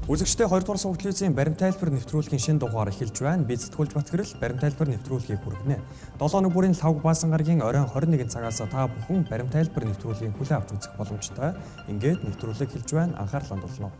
Үзэгчдээ 2 дугаар сургуулийн баримт тайлбар нэвтрүүлгийн шинэ дугаар эхэлж байна. Би Зэтгүүлж Батгэрэл баримт тайлбар нэвтрүүлгийг хүргэнэ. 7 өдрийн 5 баасан гарагийн оройн 21 цагаас та бүхэн баримт тайлбар нэвтрүүлгийн хүлээн авч үзэх боломжтой. Ингээд нэвтрүүлэг эхэлж байна. Анхаарлаа хандуулна.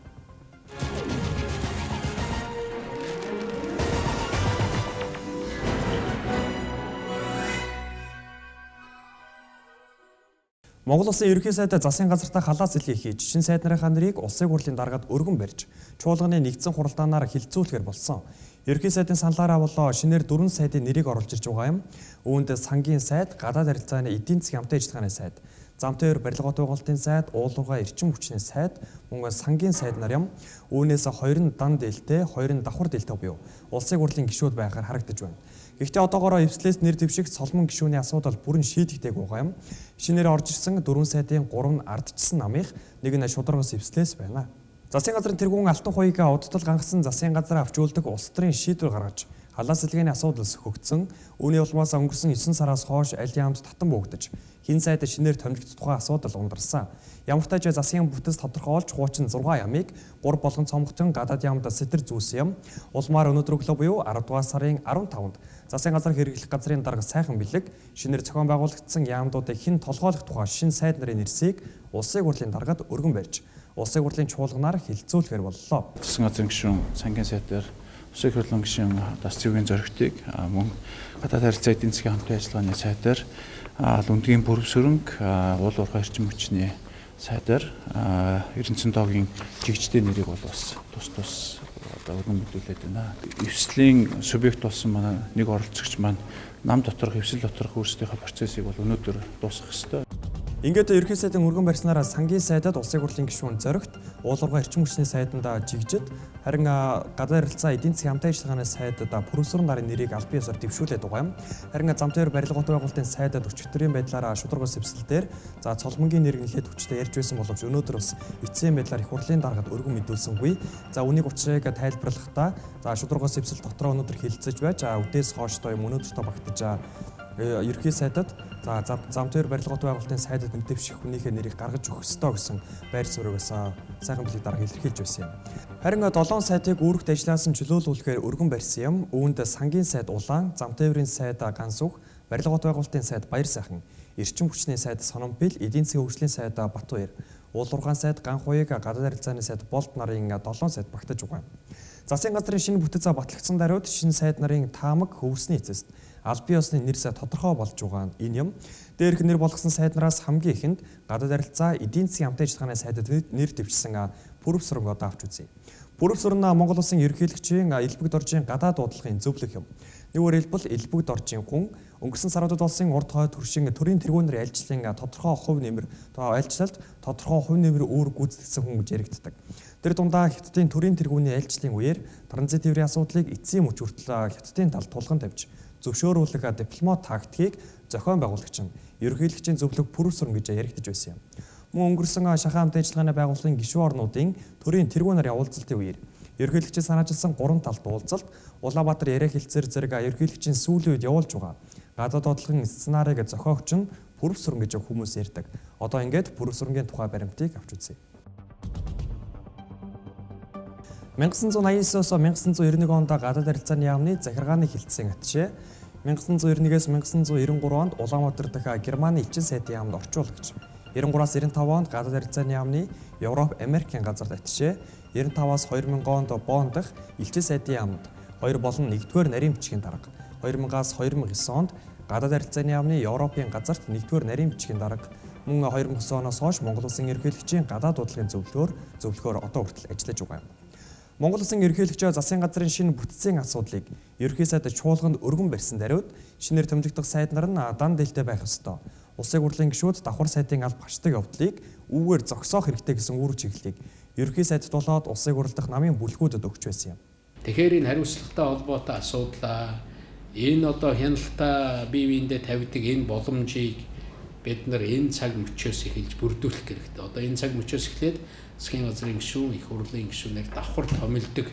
Монгол Улсын ерөнхий сайд засгийн газартаа халаас илгээ хийж, шинэ сайд нарын нэрийг улсын хурлын даргаад өргөн барьж, чуулганы нэгдсэн хуралдаанаар хилцүүлэхээр болсон. Ерөнхий сайдын саналаараа болоо шинээр 4 сайдын нэрийг оруулж ирж байгаа юм. Үүнд сангийн сайд, гадаад харилцааны эдийн засгийн хамтын ажиллагааны сайд, замтай өр барилгын байгуулалтын сайд, уулуурга эрчим хүчний сайд, мөн сангийн сайд нар юм. Үүнээс 2 нь дан дээлтэй, 2 нь давхар дээлтэй буюу улсын хурлын гишүүд байхаар харагдаж байна. Гэхдээ одоогоор эвслээс нэр дэвшигт соломон гишүүний асуудал бүрэн шийдэгдээг байгаа юм. Шинээр орж ирсэн 4 сайдын 3 нь ардчсан намынх, нэг нь шударгаас эвслээс байна. Засгийн газрын тэргүүн алтан хуйг удтал гангасан засгийн газар авч үлдэх улс төрийн шийдвэр гаргаж, халаас илгээний асуудал сөхөгдсөн. Үүний улмаас өнгөрсөн 9 сараас хойш аль яамд татан буугдаж, хин сайд шинээр томилогдох тухай асуудал ундарсан. Ямар ч тач засгийн бүтэц тодорхойлж хуучин 6 ямыг 3 болгон цомгтон гадаад яамд сэтэр зүүсэн юм. Улмаар өнөөдөр өглөө буюу 10 дугаар сарын 15-нд засгийн газар хэрэглэх газрын дарга сайхан бэлэг шинээр зохион байгуулагдсан яамдуудыг хэн толгойлох тухай шинэ сайд нарын нэрсийг улсын хурлын даргаад өргөн барьж, улсын хурлын чуулганаар хилцүүлэхээр боллоо. Засгийн газрын гишүүн сангийн сайдаар улсын хурлын гишүүн Дасцгийн зөрөгтийг мөн гадаад харилцаа эдийн засгийн хамтын ажиллагааны сайдаар Лүндгийн бүрвсөрөнг уулуурга эрчим хүчний сайдаар Эрдэнэсын тоогийн жигчдийн нэрийг бол бас тус өргөн мэдүүлээд байна. Эвслийн субъект болсон манай нэг оролцогч маань нам доторх эвсэл доторх өөрсдийнхөө процессыг бол өнөөдөр дуусгах ёстой. Ингээд ерөнхий сайдын өргөн барьснараа сангийн сайдад улсын хурлын гишүүн зөрөгт, уулуурга эрчим хүчний сайданда жигжид, харин гадаад харилцаа эдийн засгийн хамтын ажиллагааны сайдад профессор нарын нэрийг аль бие ёсоор дэвшүүлээд байгаа юм. Харин замтай өр барилгын байгуулалтын сайдад өчигдрийн байдлаараа шударгаас эвсэлдээр цолмонгийн нэр нэлээд хүчтэй ярьж байсан боловч өнөөдөр бас эцсийн байдлаар их хурлын даргад өргөн мэдүүлсэнгүй. Үүнийг учрыг тайлбарлахдаа шударгаас эвсэл дотроо өнөөдөр хилцэж байж үдээс хойштой юм өнөөдөртөө багтаж ерөнхий сайдад замтай өр барилгын байгуулалтын сайдад мэддэвших хүнийхээ нэрийг гаргаж өгөх ёстой гэсэн байр суурьгаас сайхан бэлэг дарга илэрхийлж байсан юм. Харин 7 сайдыг үүрэгт ажиллаас нь чөлөөлүүлэхээр өргөн барьсан юм. Үүнд сангийн сайд Улаан, замтай өрийн сайд Гансүх, барилгын байгуулалтын сайд Баяр сайхан, эрчим хүчний сайд Сономбил, эдийн засгийн хөгжлийн сайд Батбаяр, уулуургаан сайд Ганхуйг, гадаад харилцааны сайд Болд нарын 7 сайд багтаж байгаа юм. Засгийн газрын шинэ бүтэц батлагдсан даруйд шинэ сайд нарын таамаг хөвсний эцэст аль бие усны нэр сайд тодорхой болж байгаа энэ юм. Дээрх нэр болгосон сайднараас хамгийн ихэнд гадаад харилцаа эдийн засгийн хамтын ажиллагааны сайдад нэр дэвшсэн Бүрвсөрөнг одоо авч үзье. Бүрвсөрөн Монгол Улсын ерөнхийлөгчийн элбэг доржийн гадаад дуудлагын зөвлөх юм. Нэггээр хэлбэл элбэг доржийн хүн өнгөрсөн саруудад болсон урд хойд төршин төрийн тэргүүнээр альжлын тодорхой хувь нэмэр альжлалд тодорхой хувь нэмэр үүрэг гүйцэтгэсэн хүн гэж яригддаг. Тэр дундаа Хятадын төрийн тэргүүний альжлын үеэр транзит тээврийн асуудлыг эцсийн мөч хүртэл Хятадын талд тулган тавьж зөвшөөрүүлэх дипломат тактикийг зохион байгуулагч нь ерөнхийлөгчийн зөвлөх Бүрвсөрөн гэж яригдж байсан юм. Мөн өнгөрсөн шахан хамтын ажиллагааны байгууллагын гишүүн орнуудын төрийн тэргүүнээр уулзалтын үеэр ерөнхийлөгчийн санаачилсан 3 талт уулзалт Улаанбаатар яриа хэлцээр зэрэг ерөнхийлөгчийн сүүлийн үед явуулж байгаа гадаад дуудлагын сценарийг зохиогч нь Бүрвсөрөн гэж хүмүүс ярьдаг. Одоо ингээд Бүрвсөрөнгийн тухай баримтыг авч үзье. 1989-1991 онд гадаад харилцааны яамны захиргааны хилцээний атшээ 1991-ээс 1993 онд Улаанбаатар дахь Германы элчин сайдын яамд орчуулагч 93-аас 95 онд гадаад харилцааны яамны Европ Америкийн газарт атшээ 95-аас 2000 онд Бонн дахь элчин сайдын яамд 2 болон 1-р нарийн бичгийн дарга 2000-аас 2009 онд гадаад харилцааны яамны Европын газарт 1-р нарийн бичгийн дарга мөн 2009 оноос хойш Монгол Улсын ерөнхийлөгчийн гадаад дуудлагын зөвлөхөөр одоо хүртэл ажиллаж байгаа юм. Монгол Улсын ерөнхийлөгчөө засгийн газрын шинэ бүтцийн асуудлыг ерөнхий сайд чуулганд өргөн барьсан даруйд шинээр томилогдох сайд нар нь дан дээлтэй байх ёстой. Улсын хурлын гишүүд давхар сайдын алба хачдаг явдлыг үүгээр зогсоох хэрэгтэй гэсэн үүрэг чиглэлийг ерөнхий сайдд болоод улсын хурл дахь намын бүлгүүдэд өгч байсан юм. Тэгэхээр энэ хариуцлагатай холбоотой асуудлаа энэ одоо хяналтаа бие биендээ тавьдаг энэ боломжийг бид нар энэ цаг мөчөөс эхэлж бүрдүүлэх хэрэгтэй. Одоо энэ цаг мөчөөс эхлээд засгийн газрын гишүүн, их хурлын гишүүнээр давхар томилдог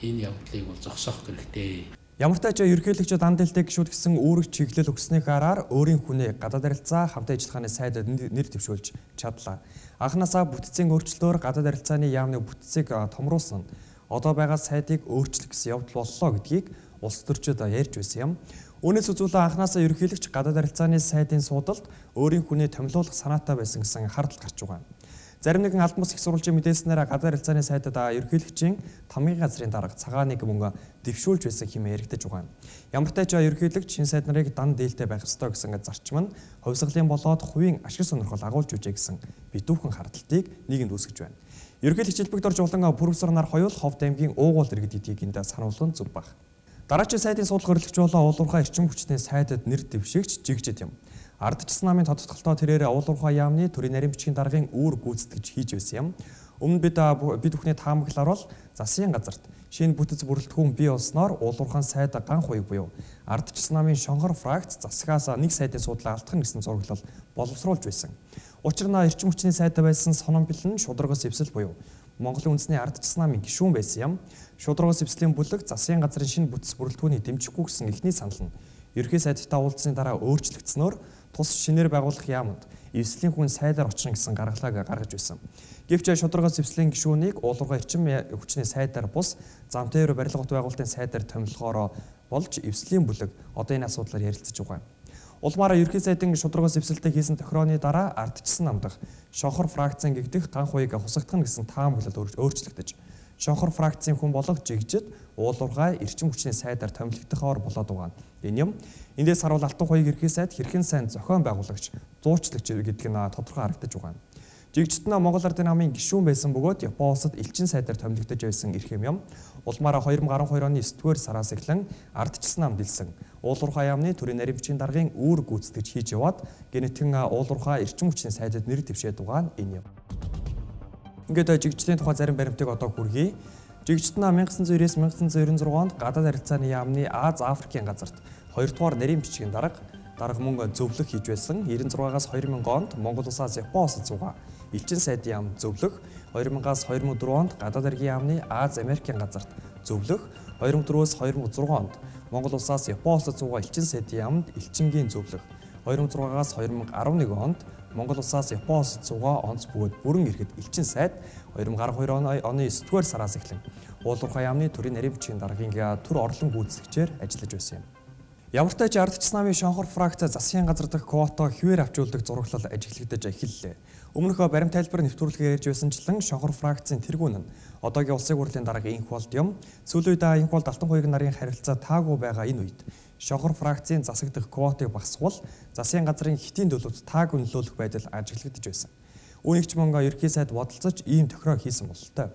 энэ явдлыг бол зогсоох хэрэгтэй. Ямар ч тач ерөнхийлөгч дан дээлтэй гишүүд гэсэн үүрэг чиглэл өгснөхийн хараар өөрийн хүнээ гадаад харилцаа хамтын ажиллагааны сайдад нэр дэвшүүлж чадлаа. Анхнаасаа бүтцийн өөрчлөлтөөр гадаад харилцааны яамны бүтцийг томруулсан. одоо байгаа сайдыг өөрчлөх гэсэн явдал боллоо гэдгийг улс төрчид ярьж байсан юм. Үүнээс үзүүлэн анхнаасаа ерөнхийлөгч гадаад харилцааны сайдын суудалд өөрийн хүнийг томилуулах санаатай байсан гэсэн хардал гарч байгаа. Зарим нэгэн албан бус их сурвалжийн мэдээлснээр гадаад харилцааны сайдад ерөнхийлөгчийн тамгын газрын дарга цагааныг мөн дэвшүүлж байсан хэмээн яригдаж байгаа. Ямар ч тач ерөнхийлөгч шинэ сайд нарыг дан дээлтэй байх ёстой гэсэн зарчим нь хувьсгалын болоод хувийн ашиг сонирхол агуулж үжээ гэсэн битүүхэн хардталтыг нийгэмд үүсгэж байна. Ерөнхийлөгч хэлбэгт орж улан профессор нар хоёул Ховд аймгийн уугуул иргэд гэдгийг энд сануулсан зүг баг. Дараагийн сайдын суулгах хөрлөгч болоо уулуурхай эрчим хүчний сайдад нэр дэвшигч жигжид юм. Ардчилсан намын тодтолтой тэрээр уулуурхай яамны төрийн нарийн бичгийн даргын үүр гүйцэтгэж хийж байсан юм. Өмнө бид бүхний таамаглаар бол засгийн газарт шинэ бүтэц бүрэлдэхүүн бий болсноор уулуурхайн сайд ганх хуйг буюу ардчилсан намын шонхор фракц засгаас нэг сайдын суудлаа алдах гэсэн зураглал боловсруулж байсан. Учир нь эрчим хүчний сайд байсан Сономбил нь шударгаас эвсэл буюу Монголын үндэсний ардчилсан намын гишүүн байсан юм. Шударгаас эвслийн бүлэг засгийн газрын шинэ бүтэц бүрэлдэхүүнийг дэмжихгүй гэсэн эхний санал нь ерхий сайдтай уулзсны дараа өөрчлөгдснөөр тус шинээр байгуулах яамд эвслийн хүн сайдаар очих гэсэн гаргалааг гаргаж байсан. Гэвч шударгаас эвслийн гишүүнийг уулуурхай эрчим хүчний сайдаар бус замтай өрөө барилга бот байгуулалтын сайдаар томилохоор болж эвслийн бүлэг одоо энэ асуудлаар ярилцаж байгаа. Улмаараа ерхий сайдын шударгаас эвсэлтэй хийсэн тохирооны дараа ардчилсан намдах шонхор фракцийн гэгдэх ганх хуйг хусагдах гэсэн таамаглал өөрчлөгдөж шонхор фракцийн хүн болох жигжид уулуурхай эрчим хүчний сайдаар томилогдохоор болоод байгаа. Энэ юм эндээс харуул алтан хуйг ерхий сайд хэрхэн сайн зохион байгуулагч зуучлагч гэдэг нь тодорхой харагдаж байгаа. Жигжид нь Монгол Ардын намын гишүүн байсан бөгөөд Япон улсад элчин сайдаар томилогдож байсан эрх юм. Улмаараа 2012 оны 9-р сараас эхлэн ардчилсан намд илсэн уулуурхай яамны төрийн нарийн бичгийн даргын үүр гүйцэтгэж хийж яваад гэнэтхэн уулуурхай эрчим хүчний сайдад нэр дэвшээд байгаа нь энэ юм. Ингээд жигжидийн тухай зарим баримтыг одоо хүргэе. Жигжид нь 1990-с 1996 онд гадаад харилцааны яамны Аз Африкийн газарт 2 дугаар нарийн бичгийн дарга мөн зөвлөх хийж байсан. 96-аас 2000 онд Монгол улсаас Япон улсад зугаа элчин сайдын яам зөвлөх, 2000-аас 2004 онд гадаад харилцааны яамны Аз Америкийн газарт зөвлөх, 2004-өөс 2006 онд Монгол улсаас Япон улсад зугаа элчин сайдын яамд элчингийн зөвлөх, 2006-аас 2011 онд Монгол улсаас Япон улсад зугаа онц бөгөөд бүрэн ирэхэд элчин сайд 2012 оны 9-р сараас эхлэн уулуурхай яамны төрийн нарийн бичгийн даргын төр орлон гүйцэтгэгчээр ажиллаж байсан юм. Ямар ч тач ардчилсан намын шонхор фракц засгийн газар дахь квота хിവэр авчуулдаг зураглал ажиглагдаж эхэллээ. Өмнөхөө баримт тайлбар нэвтрүүлгээр ярьж байсанчлан шонхор фракцын тэргүүн нь одоогийн улсын хурлын дарга инх болд юм. Сүүлийн үед инх болд алтан хуйг нарын харилцаа таагүй байгаа энэ үед шонхор фракцын засагдах квотыг багасгуул засгийн газрын хэтийн төлөвт таагүй нөлөөлөх байдал ажиглагдаж байсан. Үүнийг ч мөн ерхий сайд бодолцож ийм тохироо хийсэн бололтой.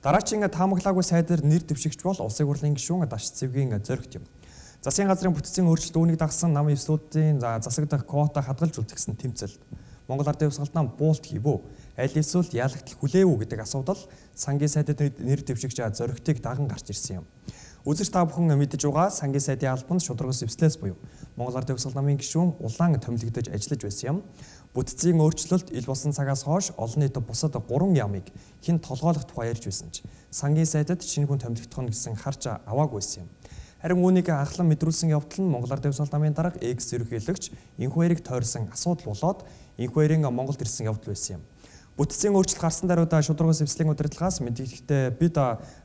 Дараагийн таамаглаагүй сайдаар нэр дэвшигч бол улсын хурлын гишүүн Даш Цэвгийн зоригт юм. Засгийн газрын бүтцийн өөрчлөлт үүнийг дагсан нам эвслүүдийн засагдах квота хадгалж үлдгэсэн тэмцэл. Монгол Ардын Хувьсгалт нам буулт хийвүү, аль эсвэл яалагдал хүлээвүү гэдэг асуудал сангийн сайдад нэр дэвшигч зоригтыг даган гарч ирсэн юм. Үзэж та бүхэн мэдэж байгаа сангийн сайдын албанд шударгаас эвслээс буюу Монгол Ардын Хувьсгалт намын гишүүн улаан томилогдож ажиллаж байсан юм. Бүтцийн өөрчлөлт ил болсон цагаас хойш олон нийтэд бусад 3 яамыг хэн толгойлох тухай ярьж байсан ч сангийн сайдад шинэ хүн томилогдох нь гэсэн харж аваагүй байсан юм. Харин үүнийг анхлан мэдрүүлсэн явдал нь Монгол Ардын Хувьсгалт намын дарга экс ерөнхийлөгч энхүү хоёрыг тойрсон асуудал болоод энхүү хоёрын Монголд ирсэн явдал байсан юм. Бүтцийн өөрчлөлт гарсан даруйда шударгаас эвслийн удирдлагаас мэдээлэхдээ бид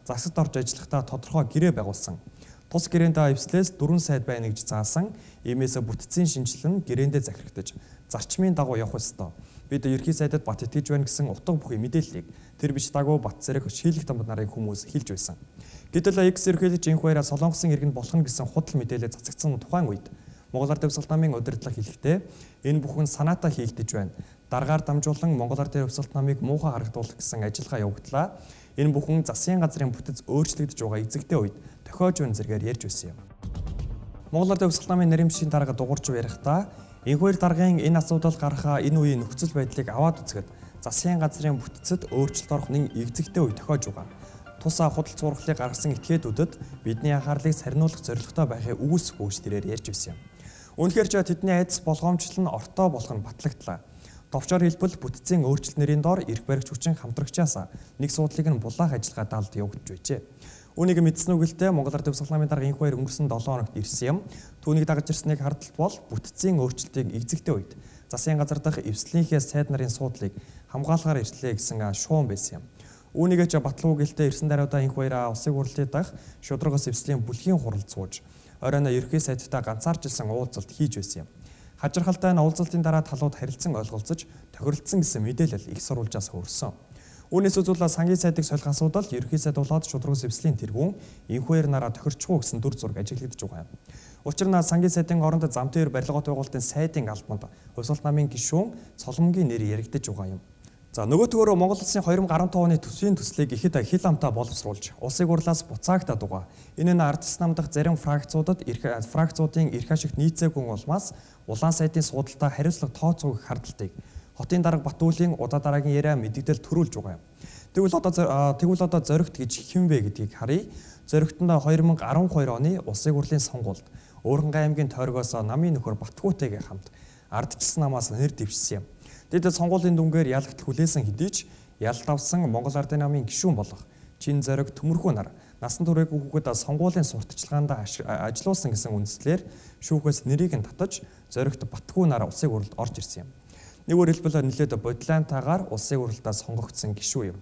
засагт орж ажиллахдаа тодорхой гэрээ байгуулсан. Тус гэрээнд эвслээс 4 сайд байна гэж заасан. Иймээс бүтцийн шинжилэн гэрээндээ захирагдаж зарчмын дагуу явах ёстой. Бид ерхий сайдад бат итгэж байна гэсэн утга бүхий мэдээллийг тэр бич дагуу бат зэрэг шийлэг тамбад нарын хүмүүс хэлж байсан. Гэтэл экс ерөнхийлөгч энх хоёроо Солонгосын иргэн болох нь гэсэн худал мэдээлэл цацагдсан тухайн үед Монгол Ардын Хувьсгалт намын удирдлага хэлэхдээ энэ бүхэн санаатаа хийгдэж байна. Даргаар дамжуулан Монгол Ардын Хувьсгалт намыг муухай харагдуулах гэсэн ажиллагаа явагдлаа. Энэ бүхэн засгийн газрын бүтэц өөрчлөгдөж байгаа эзэгтэй үед тохиож байна зэргээр ярьж байсан юм. Монгол Ардын Хувьсгалт намын нарийн бичгийн дарга дуурч ярихдаа энх хоёр даргын энэ асуудал гарахаа энэ үеийн нөхцөл байдлыг аваад үзэхэд засгийн газрын бүтцэд өөрчлөлт орох нэг эзэгтэй үе тохиож байгаа. Тусаа худал зурглалыг гаргасан этгээдүүдэд бидний анхаарлыг сарниулах зорилготой байхыг үүсэх үгс тэрээр ярьж байсан юм. Үнэхээр ч тэдний айдас болгоомжлол нь ортой болох нь батлагдлаа. Товчоор хэлбэл бүтцийн өөрчлөлт нэрийн доор эрх баригч хүчин хамтрагчаас нэг суудлыг нь булаах ажиллагаа даалд явагдж байжээ. Үүнийг мэдсэн үгэлтэй Монгол Ардын Хувьсгалт намын дарга энх хоёр өнгөрсөн 7 хоногт ирсэн юм. Түүнийг дагаж ирснийг хардтал бол бүтцийн өөрчлөлтийг эзэгтэй үед засгийн газар дахь эвслийнхээ сайд нарын суудлыг хамгаалахаар ирлээ гэсэн шуум байсан юм. Үүнийгээ ч батлуу гэлтэй ирсэн даруйдаа энэхүү баяраа улсын хурлын дах шударгаас эвслийн бүлгийн хурал сууж оройно ерөнхий сайдтай ганцаарчилсан уулзалт хийж байсан юм. Хажирхалтай нь уулзалтын дараа талууд харилцан ойлголцож тохиролцсон гэсэн мэдээлэл их сурвалжаас хөрсөн. Үүнээс үзүүлээ сангийн сайдыг солих асуудал ерөнхий сайд болоод шударгаас эвслийн тэргүүн энэхүү баяраараа тохирчихгүй гэсэн дүр зураг ажиглагдж байгаа юм. Учир нь сангийн сайдын оронд замтын барилгын байгуулалтын сайдын албанд хувьсгалт намын гишүүн Цоломгийн нэр яригдж байгаа юм. За нөгөө төгөөрөө Монгол улсын 2015 оны төсвийн төслийг ихэд хил амтаа боловсруулж улсын хурлаас буцаагтаад байгаа. Энэ нь ардчилсан нам дахь зарим фракцуудын эрх ашигт нийцээгүй улмаас улаан сайдын суудалтаа хариуцлага тооцоог хардалтыг хотын дарга Батүлийн удаа дараагийн яриа мэдэгдэл төрүүлж байгаа юм. Тэгвэл одоо зоригт гэж хэн вэ гэдгийг харъя. Зоригтонд 2012 оны улсын хурлын сонгуульд Уурхангай аймгийн тойргоос намын нөхөр Батгүйтэйгээ хамт ардчилсан намаас нэр дэвшсэн юм. Тэд сонгуулийн дүнгээр ялгтал хүлээсэн хэдий ч ялалт авсан Монгол Ардын намын гишүүн болох Чин зориг Төмөрхүү нар насан туршаагүй хүүхэд сонгуулийн сурталчилгаанд ажиллуулсан гэсэн үндслээр шүүхээс нэрийг нь татаж зоригт Батгүй нар улсын хурлд орж ирсэн юм. Нэггээр хэлбэл нэлээд бодлоонтойгоор улсын хурлдаа сонгогдсон гишүү юм.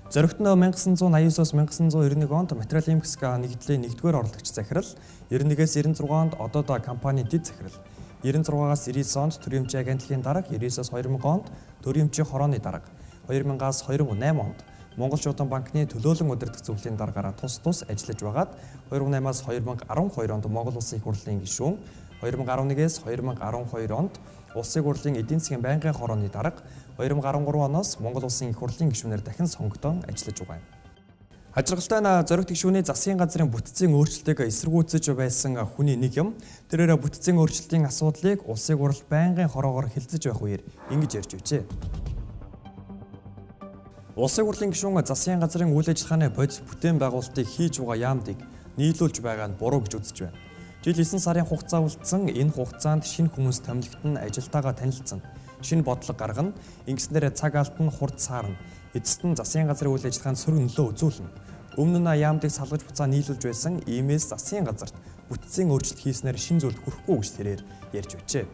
Зоригтон 1989-оос 1991 онд материалын эмхсэг нэгдлийн 1-р орлогч захирал, 91-ээс 96 онд одоодоо компани дэд захирал, 96-аас 99 онд төрийн эмчийн агентлагийн дарга, 99-аас 2000 онд төрийн эмчийн хорооны дарга, 2000-аас 2008 онд Монгол Шуудан банкны төлөөлөн удирдах зөвлөлийн даргаараа тус ажиллаж байгаад 2008-аас 2012 онд Монгол Улсын их хурлын гишүүн, 2011-ээс 2012 онд Улсын хурлын эдийн засгийн байнгын хорооны дарга, 2013 оноос Монгол Улсын их хурлын гишүүнээр дахин сонгогдсон ажиллаж байгаа юм. Хажиргалтай зоригт гишүүний засгийн газрын бүтцийн өөрчлөлтийг эсэргүүцэж байсан хүний нэг юм. Тэрээр бүтцийн өөрчлөлтийн асуудлыг улсын хурал байнгын хороогоор хилцэж байх үеэр ингэж ярьж байжээ. Улсын хурлын гишүүн засгийн газрын үйл ажиллагааны бодит бүтээн байгуулалтыг хийж байгаа яамдыг нийлүүлж байгаа нь буруу гэж үзэж байна. Жил 9 сарын хугацаа үлдсэн энэ хугацаанд шинэ хүмүүс томилогдсон, ажилтаагаа танилцсан, шинэ бодлого гаргана, ингэснээр цаг алдна, хурд саарна. Эцэст нь засгийн газрын үйл ажиллагаанд сөрөг нөлөө үзүүлнэ. Өмнө нь яамдыг салгаж буцаа нийлүүлж байсан иймээс засгийн газарт бүтцийн өөрчлөлт хийснээр шинэ зүйлд хүрэхгүй гэж тэрээр ярьж байжээ.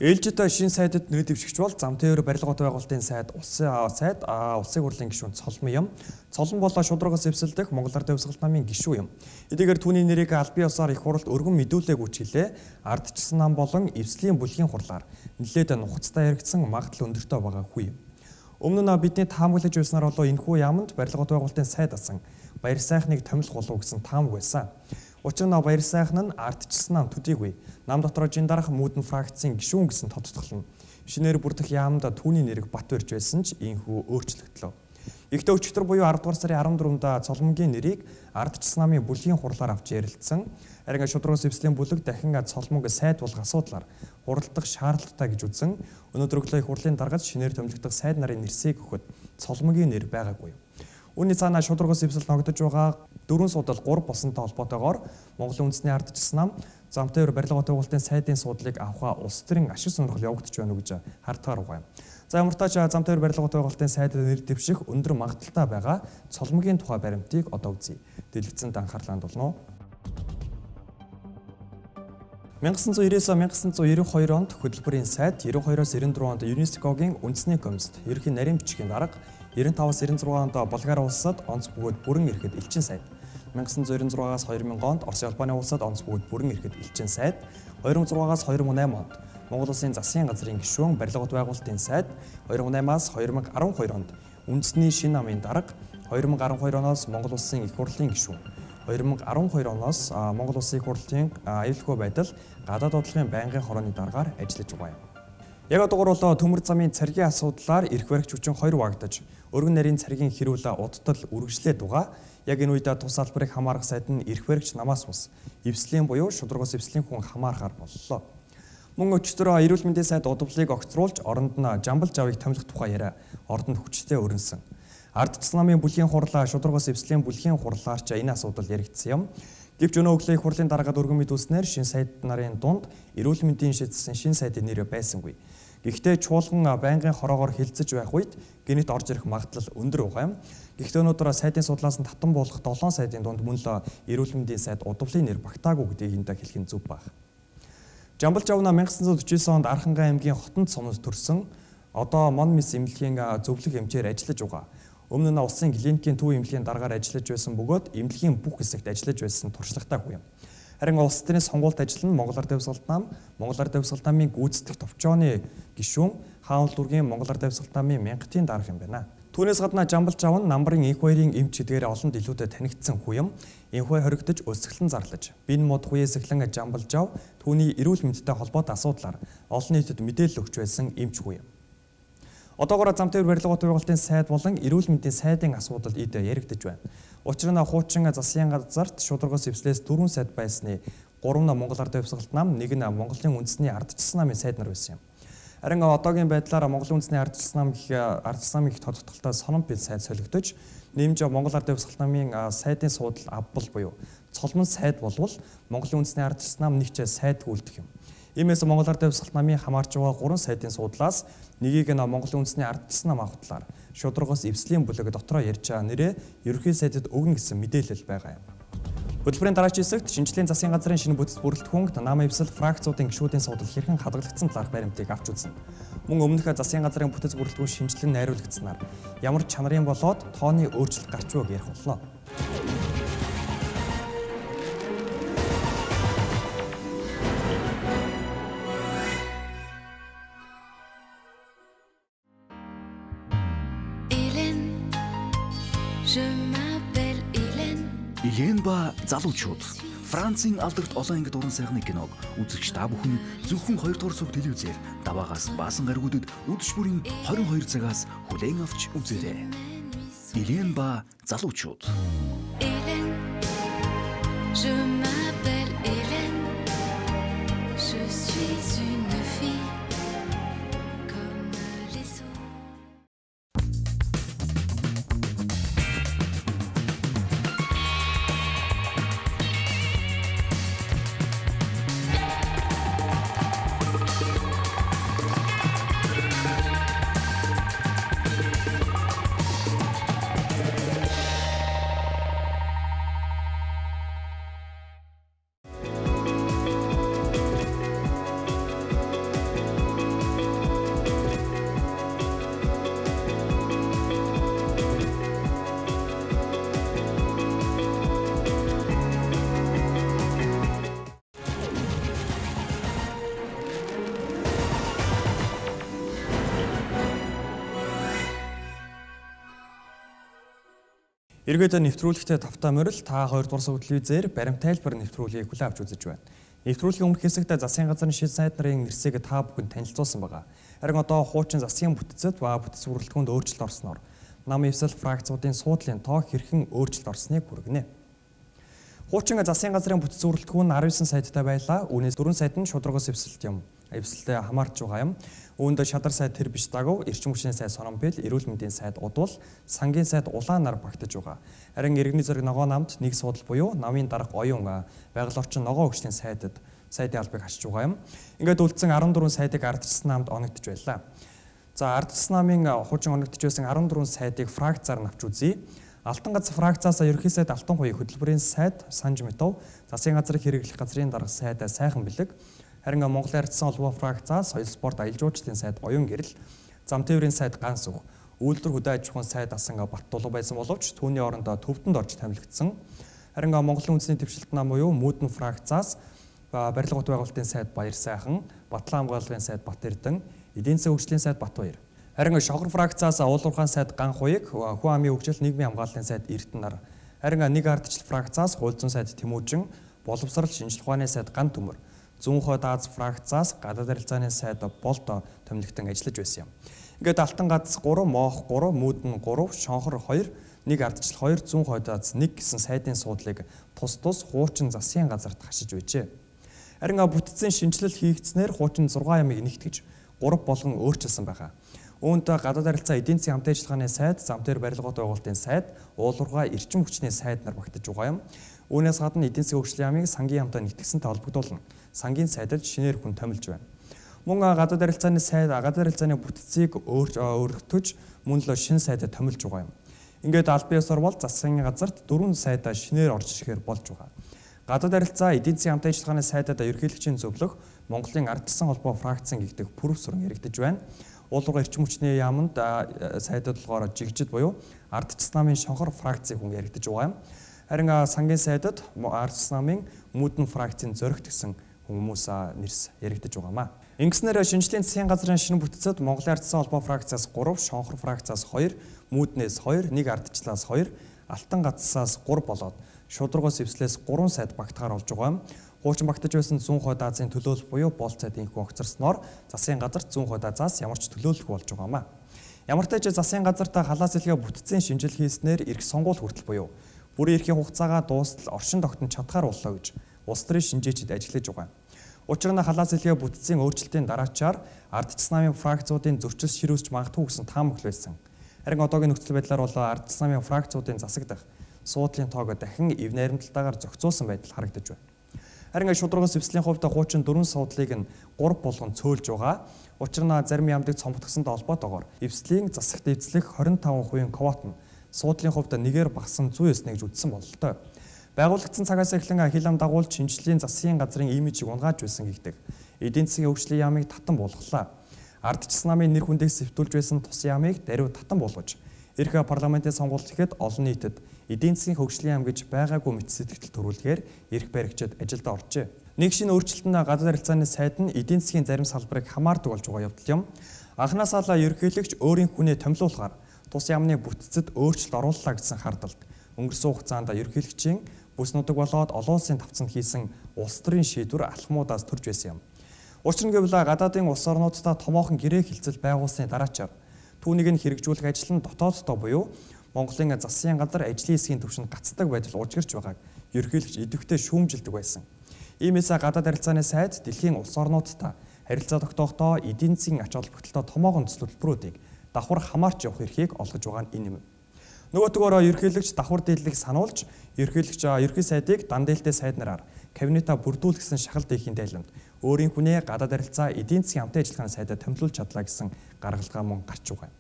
Ээлжид шинэ сайдад нэр дэвшигч бол замтын барилгын байгуулалтын сайд улсын хурлын гишүүн Цолмын юм. Цолмон болоо шударгаас эвсэлдэх Монгол Ардын хувьсгалт намын гишүү юм. Эдгээр түүний нэрийг аль бие усаар их хурлд өргөн мэдүүлээгүй ч хэлээ. Ардчилсан нам болон эвслийн бүлгийн хурлаар нэлээд нухацтай яригдсан магадлал өндөртэй байгаа хүү юм. Өмнө нь бидний таамаглаж байснаар болоо энэхүү яамд барилгын байгуулалтын сайд асан баяр сайхныг томилох болов гэсэн таамаг байсан. Учир нь баяр сайхан нь ардчилсан нам төдийгүй нам дотроо жин дарах мүүдэн фракцийн гишүүн гэсэн тодтоглоно. Шинээр бүрдэх яамд түүний нэрийг бат барьж байсан ч ийхүү өөрчлөгдлөө. Игтэй өчигдөр буюу 10 дугаар сарын 14-нд Цоломгийн нэрийг ардчилсан намын бүлгийн хурлаар авч ярилцсан. Харин шударгаас эвслийн бүлэг дахин Цоломог сайд болох асуудлаар хуралдах шаардлагатай гэж үзэн өнөөдөр өглөө их хурлын даргад шинээр томилогдох сайд нарын нэрсийг өгөхөд Цоломгийн нэр байгаагүй. Үүний цаанаа шударгаас эвсэл ногдож байгаа 4 судал 3 босонтой холбоотойгоор Монголын үндэсний ардчилсан нам замтын барилгын байгуулалтын сайдын суудлыг авахаа улс төрийн ашиг сонирхол явагдаж байна гэж хардгаар байгаа юм. За ямартаач замтын барилгын байгуулалтын сайдад нэр дэвших өндөр магадaltaй байгаа Цоломгийн тухай баримтыг одоо үзье. Дэлгэцэнд анхаарлаа хандуулно. 1990-1992 онд хөтөлбөрийн сайд, 92-оос 94 онд ЮНЕСКОгийн үндэсний комиссд ерөнхий нарийн бичгийн дарга, 95-аас 96 онд Болгар улсад онц бөгөөд бүрэн ирэхэд элчин сайд, 1996-аас 2000 онд Оросын Албаны улсад онц бөгөөд бүрэн ирэхэд элчин сайд, 2006-аас 2008 онд Монгол Улсын засгийн газрын гишүүн барилгын байгуулалтын сайд, 2008-аас 2012 онд үндэсний шинэ намын дарга, 2012 оноос Монгол Улсын их хурлын гишүүн, 2012 оноос Монгол Улсын их хурлын аюулгүй байдал гадаад бодлогын байнгын хорооны даргаар ажиллаж байгаа юм. Яг одоогор бол төмөр замын цэргийн асуудлаар эрх баригч хүчин 2 вагдаж, өргөн нарийн цэргийн хэрүүл удтал үргэлжлээд байгаа. Яг энэ үед тус салбарыг хамаарах сайд нь эрх баригч намаас бус эвслийн буюу шударгаас эвслийн хүн хамаарахаар боллоо. Мөн өчтөр эрүүл мэндийн сайд удавлыг огцруулж оронд нь жамбал жавыг томилох тухай яриа ордонд хүчтэй өрнсөн. Ардчилсан намын бүлгийн хурлаа шударгаас эвслийн бүлгийн хурлаарч энэ асуудал яригдсан юм. Гэвч өнөө өглөө их хурлын дараагаад өргөн мэдүүлснээр шинэ сайд нарын дунд эрүүл мэндийн шийдсэн шинэ сайдын нэр байсангүй. Гэхдээ чуулган байнгын хороогоор хилцэж байх үед гэнэт орж ирэх магадлал өндөр байгаа юм. Гэхдээ өнөөдөр сайдын судлаас нь татан буулгах 7 сайдын дунд мөн л эрүүл мэндийн сайд удавлын нэр багтаагүй гэдгийг энд хэлэх нь зөв баг. Жамбал жавна 1949 онд Архангай аймгийн Хотонд суманд төрсэн одоо Монмис эмнэлгийн зөвлөх эмчээр ажиллаж байгаа. Өмнө нь улсын клиникийн төв эмнэлгийн дараагаар ажиллаж байсан бөгөөд эмнэлгийн бүх хэсэгт ажиллаж байсан туршлагатай хүн юм. Харин улс төрийн сонгуульд ажиллан Монгол Ард Авсгалт нам, Монгол Ард Авсгалт намын гүйцэтгэх товчооны гишүүн Хаанул дүүргийн Монгол Ард Авсгалт намын мянгатын дарга юм байна. Түүнээс гадна Жамбал Жав нь намбарын инх хоёрын эмч гэдгээр олонд илүүтэй танигдсан хүн юм. Инх хоёр хоригдож өсгөлэн зарлаж, бин мод хуясаглан Жамбал Жав түүний эрүүл мэндтэй холбоотой асуудлаар олон нийтэд мэдээлэл өгч байсан эмч хүн юм. Одоогоор зам тээвэр барилгын байгуулалтын сайд болон эрүүл мэндийн сайдын асуудал эд яригдж байна. Учир нь хуучин засгийн газарт шударгаас эвслээс 4 сайд байсны 3 нь Монгол Ард Авсгалт нам, 1 нь Монголын үндэсний ардчилсан намын сайд нар байсан юм. Харин одоогийн байдлаар Монголын үндэсний ардчилсан намын их тодтолтой Сономбил сайд солигдож, нэмж Монгол Ард Авсгалт намын сайдын суудал авбал буюу цолмон сайд болвол Монголын үндэсний ардчилсан нам нэгч сайд үлдэх юм. Иймээс Монгол Ард Авсгалт намын хамаарч байгаа 3 сайдын суудлаас нэгийг нь Монголын үндэсний ардчилсан нам авахтлаар шударгаас эвслийн бүлэг дотроо ярьж байгаа нэрээ ерөнхий сайдад өгнө гэсэн мэдээлэл байгаа юм. Хөтөлбөрийн дараагийн хэсэгт шинжлэлийн засгийн газрын шинэ бүтэц бүрэлдэхүүнд нам эвсэл фракцуудын гишүүдийн судал хэрхэн хадгалагдсан талаарх баримтыг авч үзнэ. Мөн өмнөх засгийн газрын бүтэц бүрэлдэхүүн шинжилэн найруулагдсанаар ямар чанарын болоод тооны өөрчлөлт гарч байгааг ярих болно. Илэн ба залуучууд Францын алдарт олон ангид уран сайхны киног үзэгч та бүхэн зөвхөн 2 дугаар цог телевизээр даваагаас баасан гаригуудад үдших бүрийн 22 цагаас хүлээн авч үзээрэй. Илэн ба залуучууд. Эргээд нэвтрүүлэгтээ тавтаа морил та 2 дугаар сав телевизээр баримт тайлбар нэвтрүүлгийг хүлээн авч үзэж байна. Нэвтрүүлгийн өмнөх хэсэгт засгийн газрын шил сайд нарын нэрсийг та бүхэн танилцуулсан байгаа. Харин одоо хуучин засгийн бүтцэд ба бүтэц бүрэлдэхүүнд өөрчлөлт орсноор нам эвсэл фракцуудын суудлын тоо хэрхэн өөрчлөлт орсныг хүргэнэ. Хуучин засгийн газрын бүтэц бүрэлдэхүүн 19 сайттай байлаа. Үүнээс 4 сайд нь шударгаас эвсэлт юм. Эвсэлтэд хамаарч байгаа юм. Үүнд шадар сайд тэр биш дагав, эрчим хүчний сайд Сономбил, эрүүл мэндийн сайд Удвал, сангийн сайд Улаанаар багтаж байгаа. Харин иргэний зэрэг ногоо намд нэг суудал буюу намын дарга оюун байгаль орчин ногоо өгчлийн сайдын албыг хашиж байгаа юм. Ингээд үлдсэн 14 сайдыг ардчилсан намд оногдож байлаа. За ардчилсан намын хуучин оногдож байсан 14 сайдыг фракцаар навч үзье. Алтан гац фракцаас ерөнхий сайд Алтан хуй, хөтөлбөрийн сайд Санж Метов, засгийн газрыг хэрэглэх газрын дарга сайд Сайхан бэлэг, харин Монголын ардчилсан холбоо фракцаас соёл спорт аялал жуулчлалын сайд Оюун гэрэл, зам тээврийн сайд Ганс уг, үйлдвэр хөдөө аж ахуйн сайд асан Баттулга байсан боловч түүний орондоо төвдөнд орж томилогдсон. Харин Монголын үндэсний төвшөлт нам буюу Мүүдэн фракцаас барилга бот байгуулалтын сайд Баяр сайхан, Батлан хамгааллын сайд Бат Эрдэн, эдийн засгийн хөгжлийн сайд Батбаяр. Харин Шохор фракцаас уулуурхаан сайд Ган хуйг, Хүн амын хөгжил нийгмийн хамгааллын сайд Эрдэнэ нар. Харин нэг ардчил фракцаас Хуульцан сайд Тэмүүжин, боловсрал шинжилх ухааны сайд Ган Төмөр, Зүүн хойд Аз фракцаас гадаад харилцааны сайд Болдо томилогдсон ажиллаж байсан юм. Ингээд Алтан гац 3, Моох 3, Мүүдэн 3, Шонхор 2, нэг ардчил 2, Зүүн хойд Аз 1 гэсэн сайдын суудлыг тус хуучин засгийн газарт хашиж байжээ. Харин бүтцийн шинжилэл хийгдснээр хуучин 6 ямыг нэгтгэж 3 болгон өөрчилсөн байгаа. Үүнд гадаад харилцаа эдийн засгийн хамт ажиллагааны сайд, зам дээр барилга бот байгуулалтын сайд, уулуурхай эрчим хүчний сайд нар багтаж байгаа юм. Үүнээс гадна эдийн засгийн хөгжлийн яамыг сангийн яамтай нэгтгэсэнтэй холбогдуулна. Сангийн сайдад шинээр хүн томилж байна. Мөн гадаад харилцааны сайд, гадаад харилцааны бүтцийг өөрчлөж мөн л шинэ сайдад томилж байгаа юм. Ингээд аль бие ёсоор бол засгийн газарт 4 сайдаа шинээр орж ирэхээр болж байгаа. Гадаад харилцаа эдийн засгийн хамт ажиллагааны сайдад ерөнхийлөгчийн зөвлөх Монголын ардчилсан холбоо фракцын гэгдэх пүрэв сүрэн яригдж байна. уулуурга эрчим хүчний яамд сайдад болохоор жигжид буюу ардчилсан намын шонхор фракцийн хүн яригдж байгаа юм. Харин сангийн сайдад ардчилсан намын мүүдэн фракцийн зоригт гэсэн хүмүүс нэрс яригдж байгаамаа. Ингэснээр шинжлэлийн засгийн газрын шинэ бүтцэд Монголын ардчилсан холбоо фракцаас 3, шонхор фракцаас 2, мүүднээс 2, 1 ардчлаас 2, алтан гацсаас 3 болоод шударгаас эвслээс 3 сайд багтахаар болж байгаа юм. Хуучин багтаж байсан зүүн хойд Азийн төлөөлөл буюу болцайдын хүн огцорсноор засгийн газарт зүүн хойд Азаас ямар ч төлөөлөлгүй болж байгаамаа. Ямар ч тач засгийн газарт халаас илгээ бүтцийн шинжил хийснээр эрх сонгуул хүртэл буюу бүрийн эрхийн хугацаагаа дуустал оршин тогтнож чадхаар боллоо гэж улс төрийн шинжээчид ажиллаж байгаа. Учир нь халаас илгээ бүтцийн өөрчлөлтийн дараачаар ардчилсан намын фракцуудын зөрчилс ширүүсч магадгүй гэсэн таамаглал байсан. Харин одоогийн нөхцөл байдлаар бол ардчилсан намын фракцуудын засагдах суудлын тоог дахин эв найрамдалтаагаар зохицуулсан байдал харагдаж байна. Харин шударгаас эвслийн хувьд хуучин 4 суудлыг нь 3 болгон цөөлж байгаа. Учир нь зарим яамдыг цомгтгсантай холбоотойгоор эвслийн засагт эзлэх 25% квот нь суудлын хувьд нэгээр багсан 109 гэж үзсэн бололтой. Байгуулагдсан цагаас эхлэн хил ам дагуулж шинжлэлийн засгийн газрын имижийг унгааж байсан гэгдэг. Эдийн засгийн хөгжлийн яамыг татан болголоо. Ардчилсан намын нэр хүндийг сэвтүүлж байсан тус яамыг даруй татан болгож эрх парламентын сонгуульд ихэд олон нийтэд эдийн засгийн хөгжлийн яам гэж байгаагүй мэт сэтгэл төрүүлэхээр эрх баригчид ажилд оржээ. Нэг шинэ өөрчлөлтөнд гадаад харилцааны сайд нь эдийн засгийн зарим салбарыг хамаардаг болж байгаа явдал юм. Анхнаасаа л ерөнхийлөгч өөрийн хүнээ томилуулахаар тус яамны бүтцэд өөрчлөлт орууллаа гэсэн хардалд өнгөрсөн хугацаанд ерөнхийлөгчийн бүс нутаг болоод олон улсын тавцанд хийсэн улс төрийн шийдвэр алхмуудаас төрж байсан юм. Учир нь гэвэл гадаадын улс орнуудтай томоохон гэрээ хилцэл байгуулсны дараачаар түүнийг нь хэрэгжүүлэх ажил нь дотооддоо буюу Монголын засгийн газар ажлын хэсгийн түвшинд гацдаг байдал уужгарч байгааг ерөнхийлөгч идэвхтэй шүүмжилдэг байсан. Иймээс гадаад харилцааны сайд дэлхийн улс орнуудтай харилцаа тогтоохдоо эдийн засгийн ач холбогдолтой томоохон төлбөрүүдийг давхар хамаарч явах эрхийг олгож байгаа нь энэ юм. Нөгөөдгөөрөө ерөнхийлөгч давхар дийллийг сануулж ерөнхий сайдыг дандээлтэй сайд нараар кабинета бүрдүүлэх гэсэн шахалт хийхийн тайлбарт өөрийн хүнээ гадаад харилцаа эдийн засгийн хамтын ажиллагааны сайдад томилуулж чадлаа гэсэн гаргалгаа мөн гарч байгаа юм.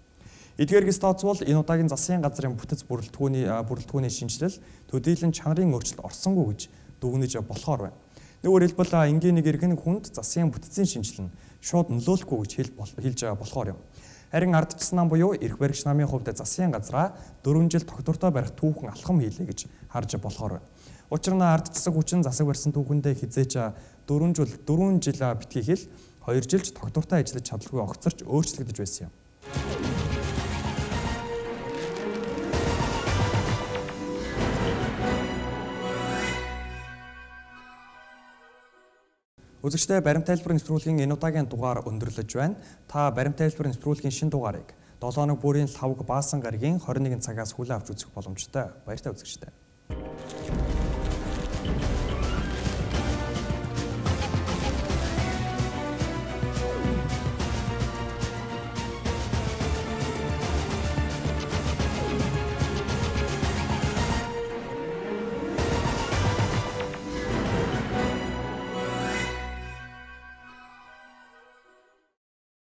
Эдгээргээс тооцвол энэ удаагийн засгийн газрын бүтэц бүрэлдэхүүний шинжилэл төдийлөн чанарын өөрчлөлт орсонгүй гэж дүгнэж болохоор байна. Өөрөөр хэлбэл энгийн нэг иргэн хүнд засгийн бүтцийн шинжилэл нь шууд нөлөөлөхгүй гэж хэлж болохоор юм. Харин ардчилсан нам буюу эрх баригч намын хувьд засгийн газраа 4 жил тогтвортой барих түүхэн алхам хийлээ гэж харж болохоор байна. Учир нь ардчилсан хүчин засаг барьсан түүхэндээ хизээж 4 жил битгий хэл 2 жилч тогтвортой ажиллаж чадлагүй огцорч өөрчлөгдөж байсан юм. Үзэгчдээ баримт тайлбар нэвтрүүлгийн энэ удаагийн дугаар өндөрлөж байна. Та баримт тайлбар нэвтрүүлгийн шинэ дугаарыг 7 хоног бүрийн лавг баасан гарагийн 21 цагаас хүлээн авч үзэх боломжтой. Баяртай үзэгчдээ.